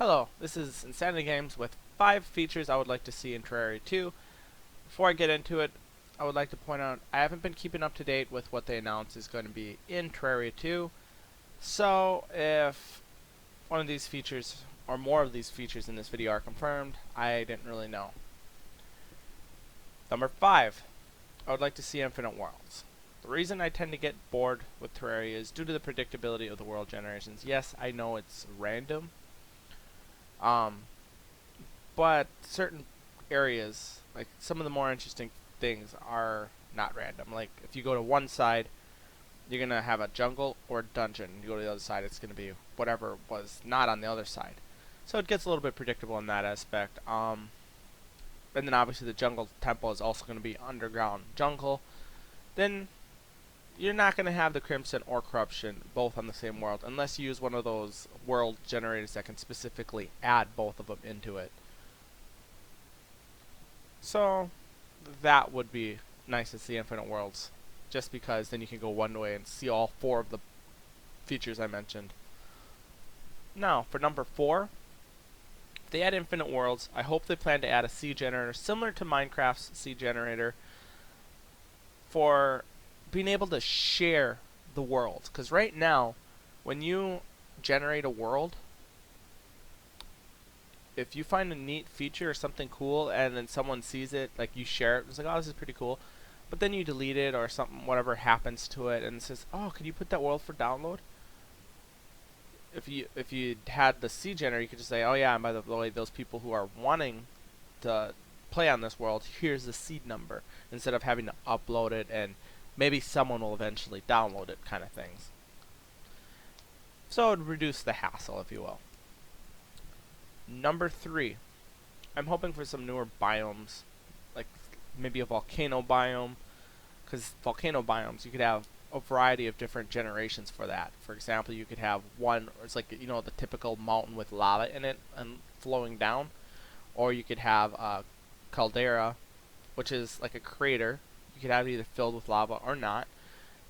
Hello, this is Insanity Games with 5 features I would like to see in Terraria 2. Before I get into it, I would like to point out I haven't been keeping up to date with what they announced is going to be in Terraria 2. So, if one of these features, or more of these features in this video are confirmed, I didn't really know. Number 5, I would like to see infinite worlds. The reason I tend to get bored with Terraria is due to the predictability of the world generations. Yes, I know it's random, um, but certain areas, like some of the more interesting things, are not random. Like if you go to one side, you're gonna have a jungle or a dungeon. You go to the other side, it's gonna be whatever was not on the other side. So it gets a little bit predictable in that aspect. And then obviously the jungle temple is also gonna be underground jungle. Then you're not gonna have the Crimson or Corruption both on the same world unless you use one of those world generators that can specifically add both of them into it. So that would be nice to see infinite worlds, just because then you can go one way and see all 4 of the features I mentioned. Now, for number 4, if they add infinite worlds, I hope they plan to add a seed generator similar to Minecraft's seed generator for being able to share the world. Because right now, when you generate a world, if you find a neat feature or something cool and then someone sees it, like you share it, it's like, oh, this is pretty cool, but then you delete it or something, whatever happens to it, and it says, oh, can you put that world for download? If you had the seed generator, you could just say, oh yeah, and by the way, those people who are wanting to play on this world, here's the seed number, instead of having to upload it and maybe someone will eventually download it, kind of things. So it would reduce the hassle, if you will. Number 3, I'm hoping for some newer biomes, like maybe a volcano biome, because volcano biomes, you could have a variety of different generations for that. For example, you could have one, it's like, you know, the typical mountain with lava in it and flowing down, or you could have a caldera, which is like a crater. You could have it either filled with lava or not,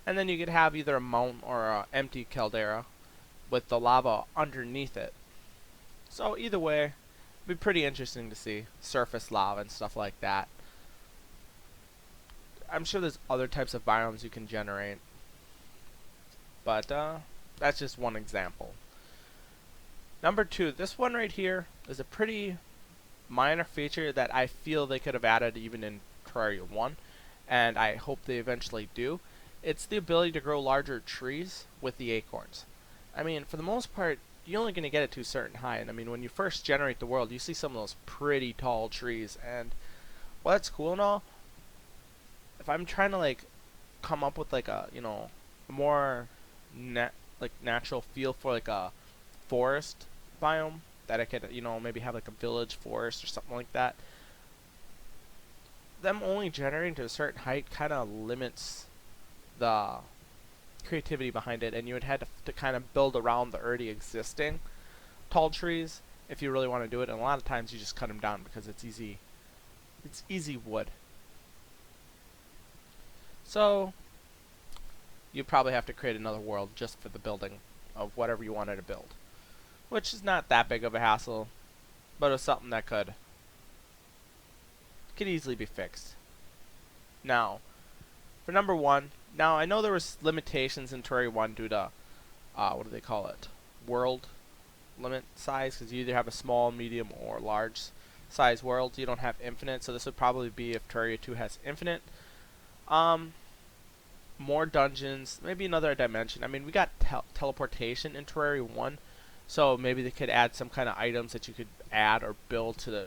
and then you could have either a mountain or an empty caldera with the lava underneath it. So either way, it'd be pretty interesting to see surface lava and stuff like that. I'm sure there's other types of biomes you can generate, but that's just one example. Number 2, this one right here is a pretty minor feature that I feel they could have added even in Terraria 1, and I hope they eventually do. It's the ability to grow larger trees with the acorns. I mean, for the most part, you're only going to get it to a certain height. And I mean, when you first generate the world, you see some of those pretty tall trees, and well, that's cool and all. If I'm trying to like come up with like a, you know, a more natural feel for like a forest biome that I could, you know, maybe have like a village forest or something like that, them only generating to a certain height kind of limits the creativity behind it, and you would have to kind of build around the already existing tall trees if you really want to do it. And a lot of times you just cut them down because it's easy wood. So you probably have to create another world just for the building of whatever you wanted to build, which is not that big of a hassle, but it's something that could easily be fixed. Now, for number 1, now I know there was limitations in Terraria 1 due to what do they call it? World limit size, because you either have a small, medium, or large size world. You don't have infinite, so this would probably be if Terraria 2 has infinite. More dungeons, maybe another dimension. I mean, we got teleportation in Terraria 1, so maybe they could add some kind of items that you could add or build to the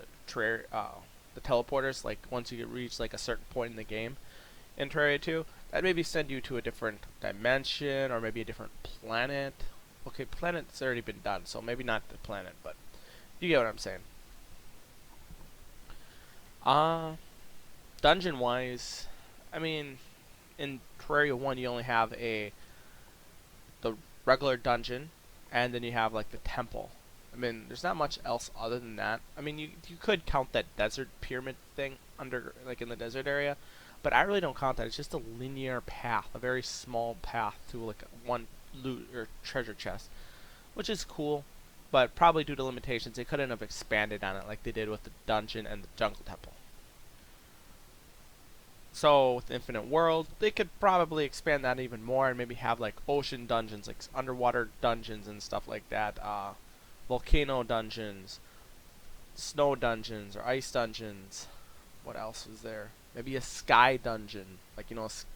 teleporters, like once you reach like a certain point in the game in Terraria 2, that maybe send you to a different dimension or maybe a different planet. Okay, planet's already been done, so maybe not the planet, but you get what I'm saying. Dungeon wise, I mean, in Terraria 1 you only have the regular dungeon, and then you have like the temple. I mean, there's not much else other than that. I mean, you could count that desert pyramid thing under, like in the desert area, but I really don't count that. It's just a linear path, a very small path to like one loot or treasure chest, which is cool, but probably due to limitations, they couldn't have expanded on it like they did with the dungeon and the jungle temple. So with Infinite World, they could probably expand that even more and maybe have like ocean dungeons, like underwater dungeons and stuff like that. Volcano dungeons, snow dungeons, or ice dungeons. What else was there? Maybe a sky dungeon, like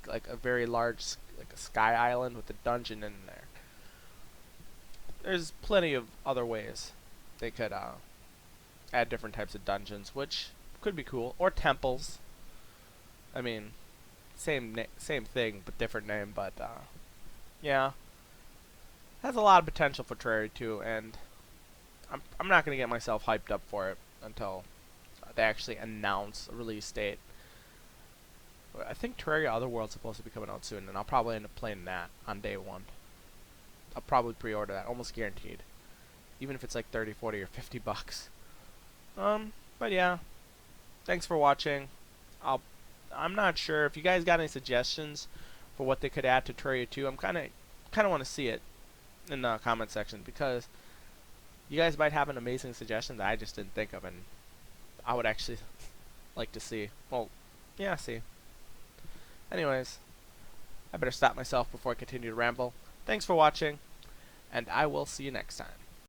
like a very large, like a sky island with a dungeon in there. There's plenty of other ways they could add different types of dungeons, which could be cool, or temples. I mean, same thing but different name, but yeah, has a lot of potential for Terraria 2, and I'm not gonna get myself hyped up for it until they actually announce a release date. I think Terraria Otherworld's supposed to be coming out soon, and I'll probably end up playing that on day one. I'll probably pre-order that, almost guaranteed, even if it's like 30, 40, or 50 bucks. But yeah, thanks for watching. I'm not sure if you guys got any suggestions for what they could add to Terraria 2. I'm kind of want to see it in the comment section, because you guys might have an amazing suggestion that I just didn't think of, and I would actually like to see. Well, yeah, see. Anyways, I better stop myself before I continue to ramble. Thanks for watching, and I will see you next time.